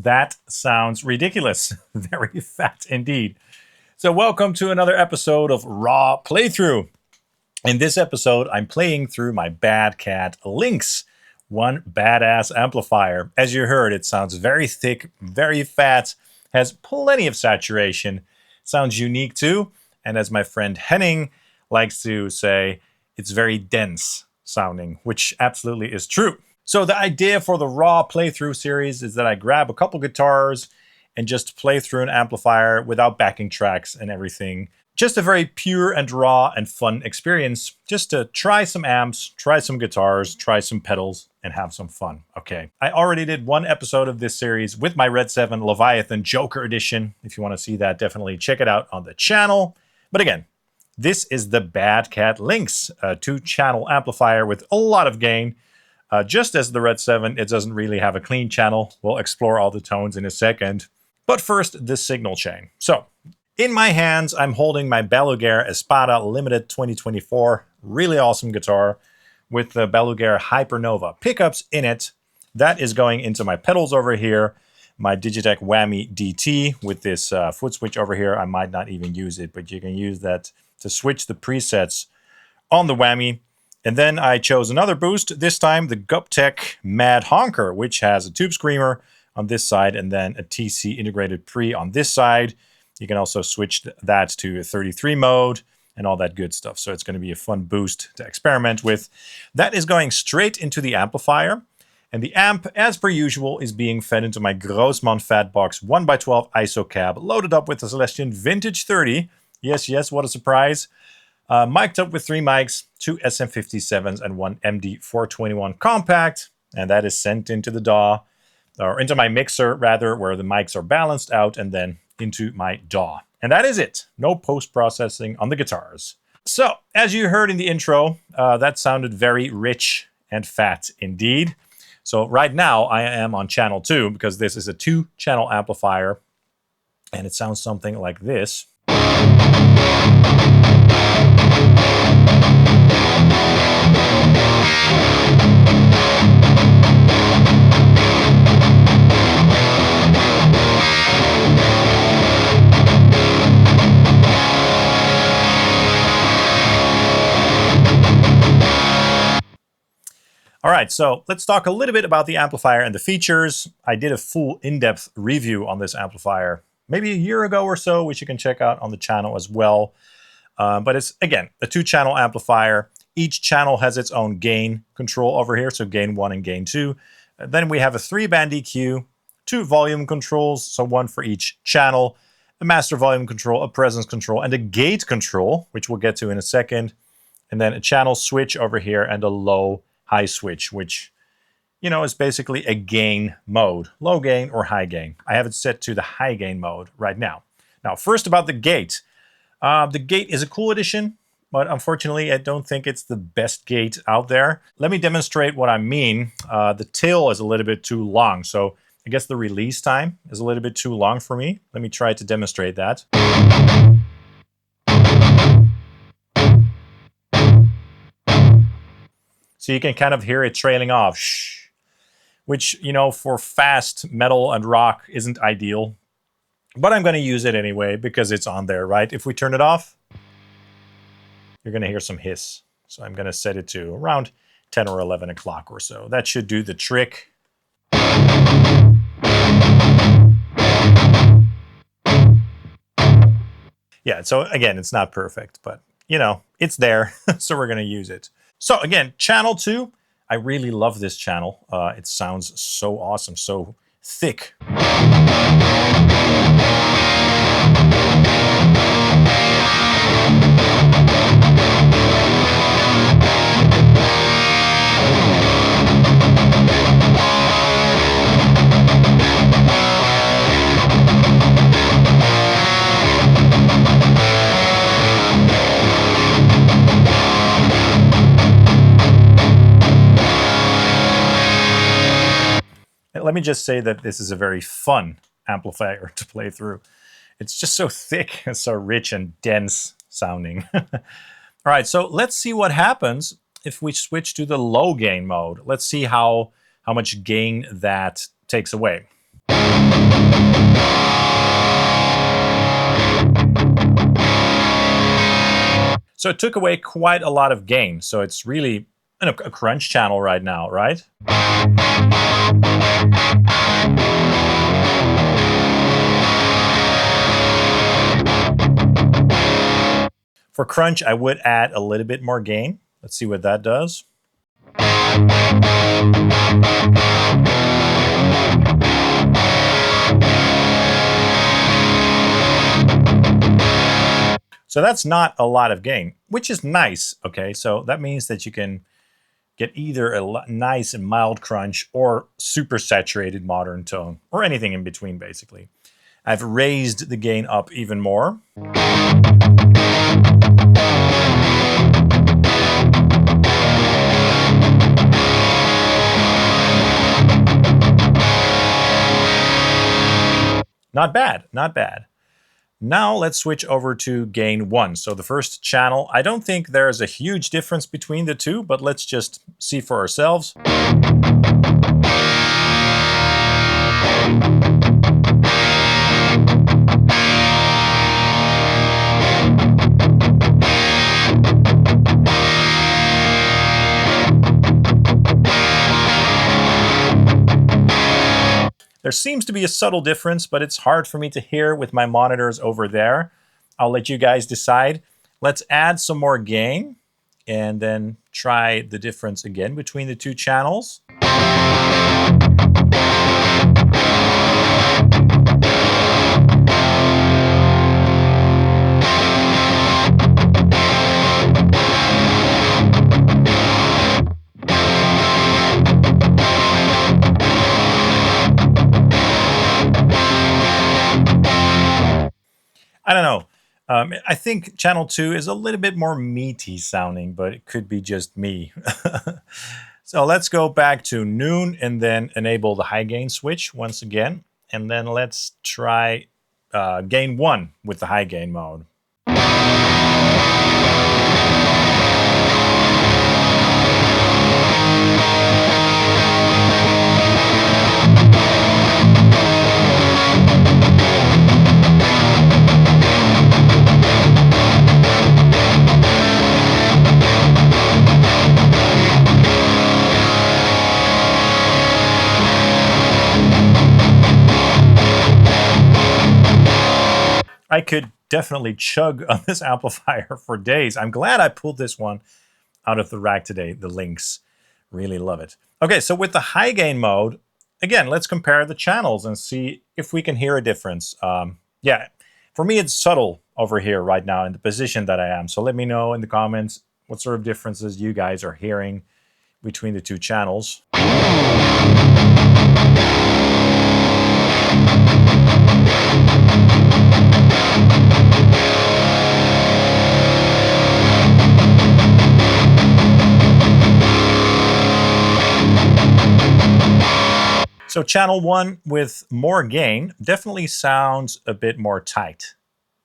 that sounds ridiculous. Very fat indeed. So welcome to another episode of Raw Playthrough. In this episode, I'm playing through my BadCat Lynx, one badass amplifier. As you heard, it sounds very thick, very fat, has plenty of saturation, sounds unique too, and as my friend Henning likes to say, it's very dense sounding, which absolutely is true. So the idea for the Raw Playthrough series is that I grab a couple guitars and just play through an amplifier without backing tracks and everything. Just a very pure and raw and fun experience, just to try some amps, try some guitars, try some pedals, and have some fun. Okay, I already did one episode of this series with my Red 7 Leviathan Joker Edition. If you want to see that, definitely check it out on the channel. But again, this is the BadCat Lynx, a 2-channel amplifier with a lot of gain. Just as the Red 7, it doesn't really have a clean channel. We'll explore all the tones in a second. But first, the signal chain. So, in my hands, I'm holding my Balaguer Espada Limited 2024. Really awesome guitar with the Balaguer Hypernova pickups in it. That is going into my pedals over here. My Digitech Whammy DT with this foot switch over here. I might not even use it, but you can use that to switch the presets on the Whammy. And then I chose another boost, this time the Guptec Mad Honker, which has a tube screamer on this side and then a TC integrated pre on this side. You can also switch that to 33 mode and all that good stuff. So it's going to be a fun boost to experiment with. That is going straight into the amplifier. And the amp, as per usual, is being fed into my Grossmann Fatbox 1x12 ISO cab, loaded up with the Celestion Vintage 30. Yes, yes, what a surprise. Mic'd up with 3 mics, 2 SM57s and 1 MD421 Kompakt. And that is sent into the DAW, or into my mixer rather, where the mics are balanced out, and then into my DAW. And that is it. No post-processing on the guitars. So, as you heard in the intro, that sounded very rich and fat indeed. So right now I am on channel 2 because this is a 2-channel amplifier. And it sounds something like this. All right, so let's talk a little bit about the amplifier and the features. I did a full in-depth review on this amplifier maybe a year ago or so, which you can check out on the channel as well. But it's, again, a 2-channel amplifier. Each channel has its own gain control over here, so gain 1 and gain 2. Then we have a 3-band EQ, 2 volume controls, so 1 for each channel, a master volume control, a presence control, and a gate control, which we'll get to in a second. And then a channel switch over here and a low-high switch, which, you know, is basically a gain mode, low gain or high gain. I have it set to the high gain mode right now. Now, first about the gate. The gate is a cool addition, but unfortunately, I don't think it's the best gate out there. Let me demonstrate what I mean. The tail is a little bit too long, so I guess the release time is a little bit too long for me. Let me try to demonstrate that. So you can kind of hear it trailing off, shh, which, you know, for fast metal and rock isn't ideal. But I'm going to use it anyway because it's on there, right? If we turn it off, you're going to hear some hiss. So I'm going to set it to around 10 or 11 o'clock or so. That should do the trick. Yeah, so again, it's not perfect, but, you know, it's there. So we're going to use it. So again, channel 2, I really love this channel. It sounds so awesome, so thick. Let me just say that this is a very fun amplifier to play through. It's just so thick and so rich and dense sounding. All right, so let's see what happens if we switch to the low gain mode. Let's see how much gain that takes away. So it took away quite a lot of gain. So it's really a crunch channel right now, right? For crunch, I would add a little bit more gain. Let's see what that does. So that's not a lot of gain, which is nice, okay? So that means that you can get either a nice and mild crunch or super saturated modern tone, or anything in between, basically. I've raised the gain up even more. Not bad, not bad. Now let's switch over to gain 1. So the first channel, I don't think there's a huge difference between the two, but let's just see for ourselves. There seems to be a subtle difference, but it's hard for me to hear with my monitors over there. I'll let you guys decide. Let's add some more gain and then try the difference again between the two channels. I don't know. I think channel 2 is a little bit more meaty sounding, but it could be just me. So let's go back to noon and then enable the high gain switch once again. And then let's try gain 1 with the high gain mode. I could definitely chug on this amplifier for days. I'm glad I pulled this one out of the rack today, the Lynx. Really love it. Okay, so with the high gain mode, again, let's compare the channels and see if we can hear a difference. Yeah, for me, it's subtle over here right now in the position that I am. So let me know in the comments what sort of differences you guys are hearing between the two channels. So channel 1 with more gain definitely sounds a bit more tight.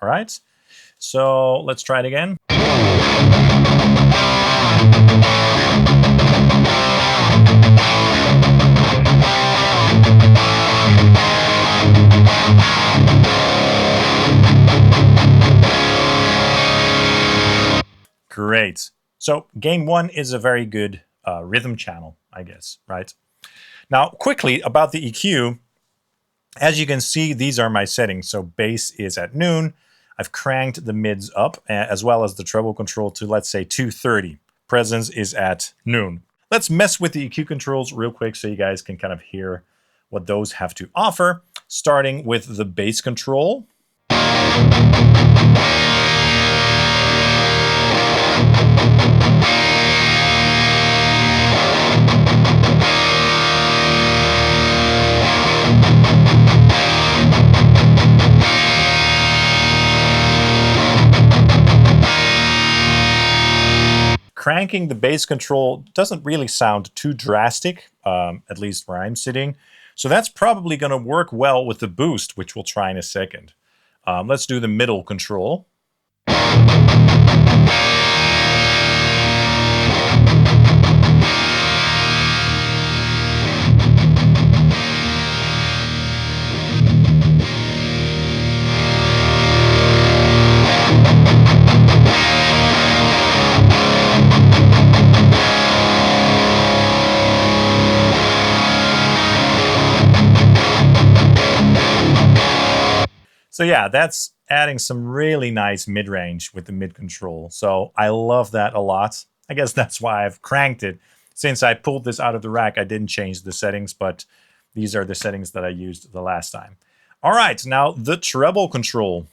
All right, so let's try it again. Great. So gain 1 is a very good rhythm channel, I guess, right? Now, quickly about the EQ, as you can see, these are my settings. So bass is at noon. I've cranked the mids up as well as the treble control to, let's say, 230. Presence is at noon. Let's mess with the EQ controls real quick so you guys can kind of hear what those have to offer, starting with the bass control. Cranking the bass control doesn't really sound too drastic, at least where I'm sitting. So that's probably going to work well with the boost, which we'll try in a second. Let's do the middle control. So yeah, that's adding some really nice mid-range with the mid control. So I love that a lot. I guess that's why I've cranked it. Since I pulled this out of the rack, I didn't change the settings, but these are the settings that I used the last time. All right, now the treble control.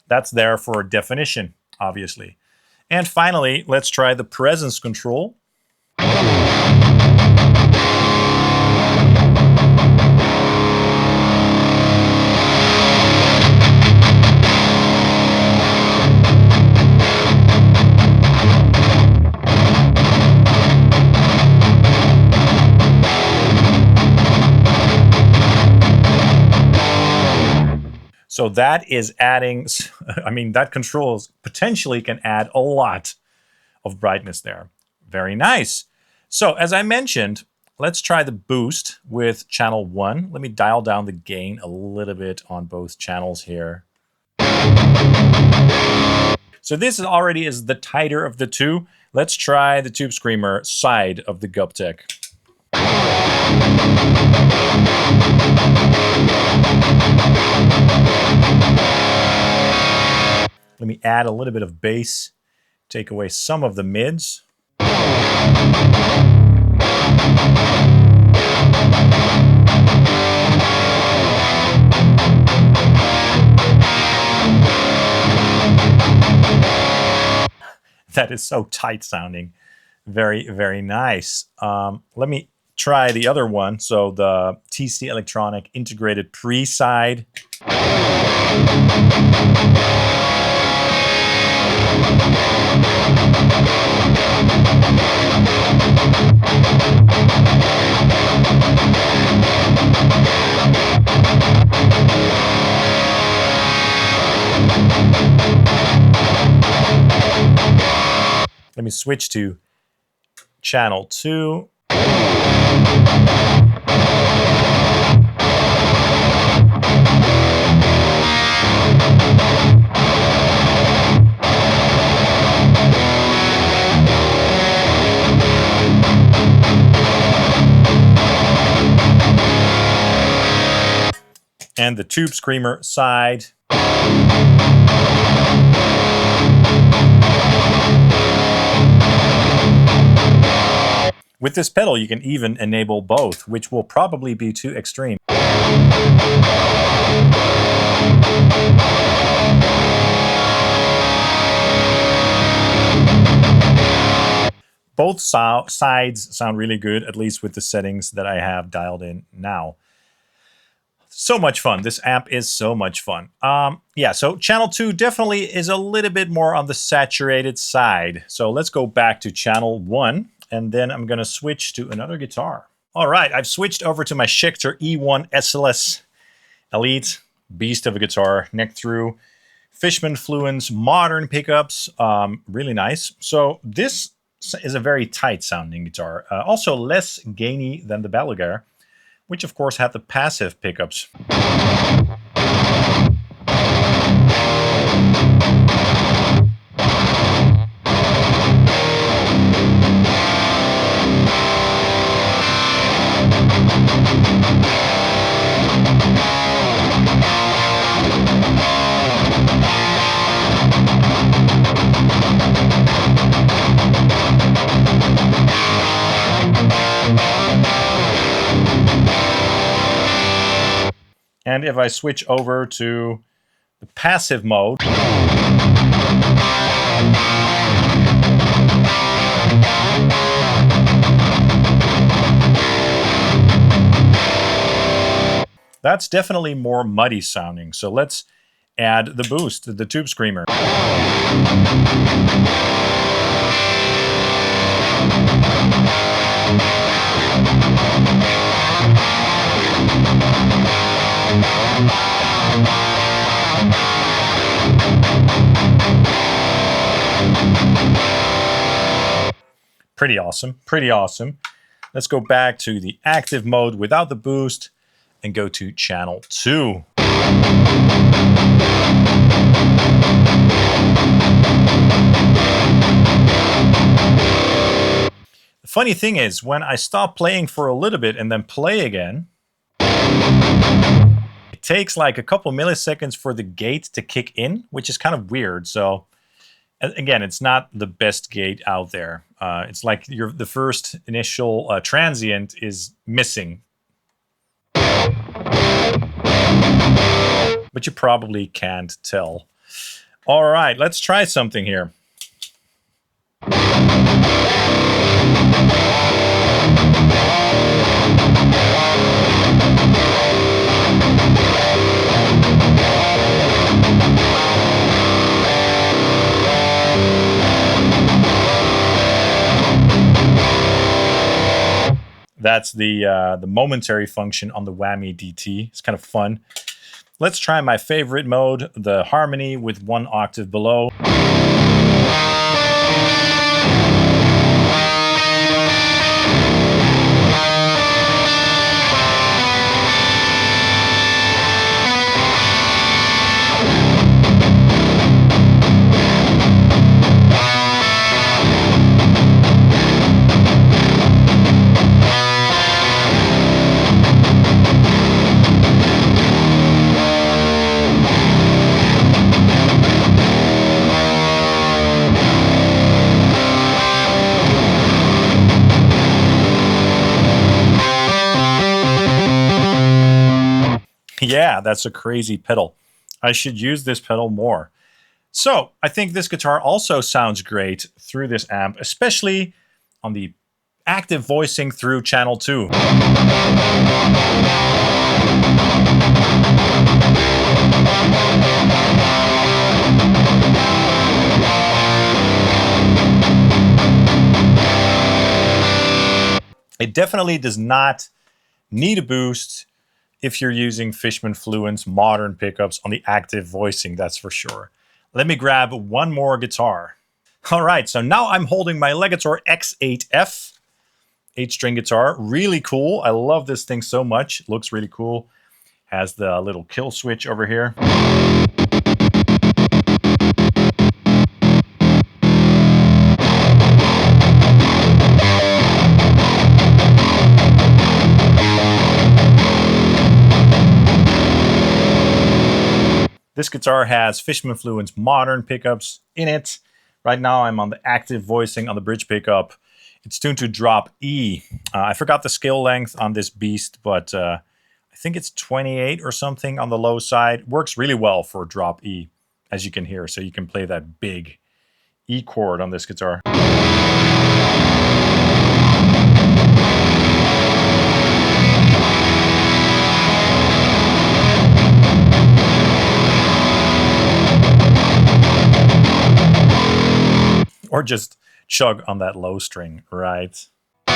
That's there for definition, obviously. And finally, let's try the presence control. So that is adding, I mean, that control potentially can add a lot of brightness there. Very nice. So as I mentioned, let's try the boost with channel 1. Let me dial down the gain a little bit on both channels here. So this already is the tighter of the two. Let's try the Tube Screamer side of the Guptec. Let me add a little bit of bass, take away some of the mids. That is so tight sounding. Very, very nice. Let me try the other one. So the TC Electronic Integrated Pre side. Let me switch to channel 2. And the Tube Screamer side. With this pedal, you can even enable both, which will probably be too extreme. Both sides sound really good, at least with the settings that I have dialed in now. So much fun. This amp is so much fun. Yeah, so channel 2 definitely is a little bit more on the saturated side. So let's go back to channel 1, and then I'm going to switch to another guitar. All right, I've switched over to my Schecter E1 SLS Elite. Beast of a guitar, neck through. Fishman Fluence, modern pickups, really nice. So this is a very tight sounding guitar. Also less gainy than the Balaguer, which of course had the passive pickups. And if I switch over to the passive mode, that's definitely more muddy sounding. So let's add the boost, the Tube Screamer. Pretty awesome. Pretty awesome. Let's go back to the active mode without the boost and go to channel 2. The funny thing is, when I stop playing for a little bit and then play again, it takes like a couple milliseconds for the gate to kick in, which is kind of weird. So again, it's not the best gate out there. It's like the first initial transient is missing. But you probably can't tell. All right, let's try something here. That's the momentary function on the Whammy DT. It's kind of fun. Let's try my favorite mode, the harmony with 1 octave below. Yeah, that's a crazy pedal. I should use this pedal more. So I think this guitar also sounds great through this amp, especially on the active voicing through channel 2. It definitely does not need a boost if you're using Fishman Fluent's modern pickups on the active voicing, that's for sure. Let me grab one more guitar. All right, so now I'm holding my Legator X8F 8-string guitar. Really cool. I love this thing so much. It looks really cool. Has the little kill switch over here. This guitar has Fishman Fluent's modern pickups in it. Right now I'm on the active voicing on the bridge pickup. It's tuned to drop E. I forgot the scale length on this beast, but I think it's 28 or something on the low side. Works really well for drop E, as you can hear. So you can play that big E chord on this guitar. Or just chug on that low string, right? You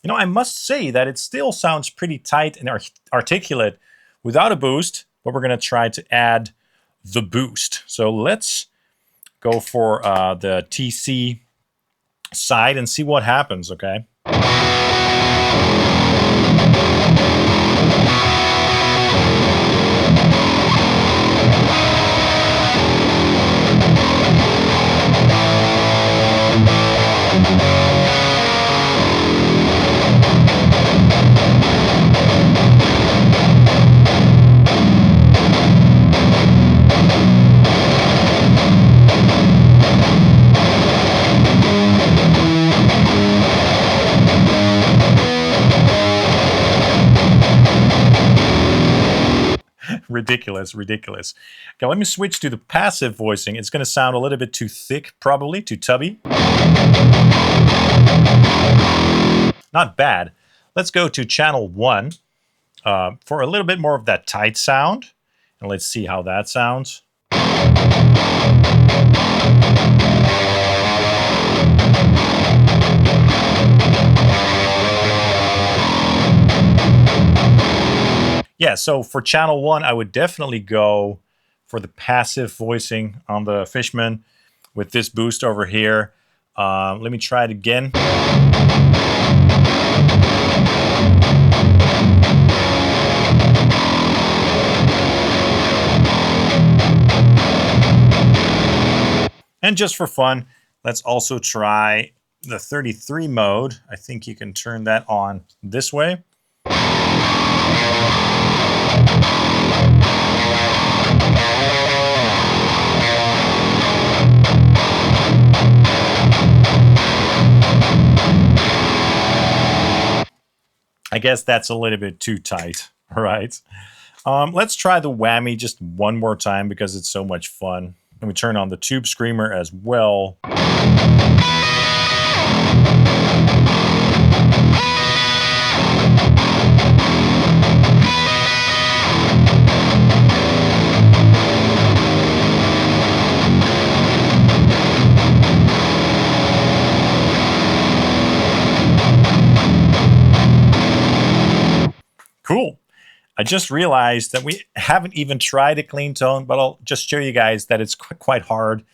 know, I must say that it still sounds pretty tight and articulate without a boost, but we're going to try to add the boost. So let's go for the TC side and see what happens, okay? Ridiculous, ridiculous. Okay, let me switch to the passive voicing. It's going to sound a little bit too thick, probably, too tubby. Not bad. Let's go to channel 1 for a little bit more of that tight sound. And let's see how that sounds. yeah, so for channel 1, I would definitely go for the passive voicing on the Fishman with this boost over here. Let me try it again. And just for fun, let's also try the 33 mode. I think you can turn that on this way. I guess that's a little bit too tight, right? Let's try the whammy just one more time because it's so much fun. And we turn on the tube screamer as well. Cool. I just realized that we haven't even tried a clean tone, but I'll just show you guys that it's quite hard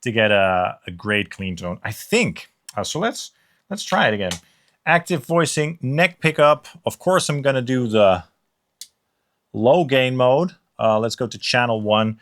to get a great clean tone, I think. So let's try it again. Active voicing, neck pickup. Of course, I'm going to do the low gain mode. Let's go to channel 1.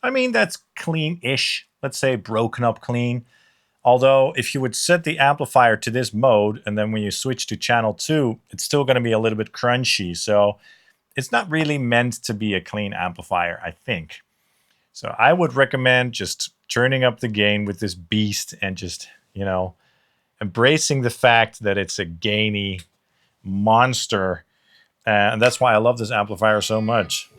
I mean, that's clean-ish. Let's say broken up clean. Although, if you would set the amplifier to this mode, and then when you switch to channel 2, it's still going to be a little bit crunchy. So it's not really meant to be a clean amplifier, I think. So I would recommend just turning up the gain with this beast and just, you know, embracing the fact that it's a gainy monster. And that's why I love this amplifier so much.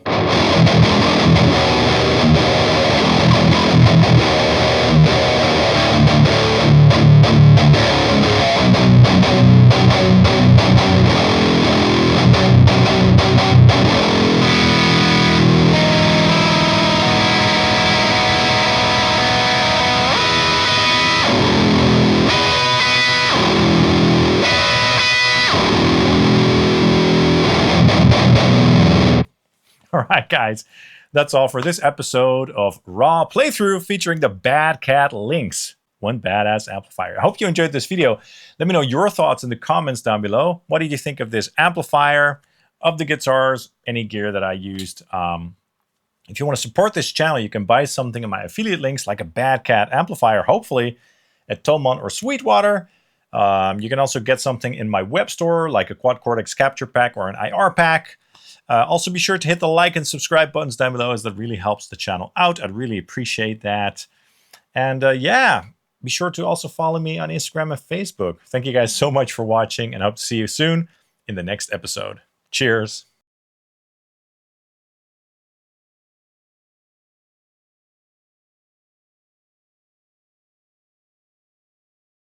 All right, guys, that's all for this episode of Raw Playthrough featuring the BadCat Lynx, one badass amplifier. I hope you enjoyed this video. Let me know your thoughts in the comments down below. What did you think of this amplifier, of the guitars, any gear that I used? If you want to support this channel, you can buy something in my affiliate links like a BadCat amplifier, hopefully at Tolmont or Sweetwater. You can also get something in my web store like a quad cortex capture pack or an IR pack. Also, be sure to hit the like and subscribe buttons down below, as that really helps the channel out. I'd really appreciate that. And yeah, be sure to also follow me on Instagram and Facebook. Thank you guys so much for watching, and I hope to see you soon in the next episode. Cheers.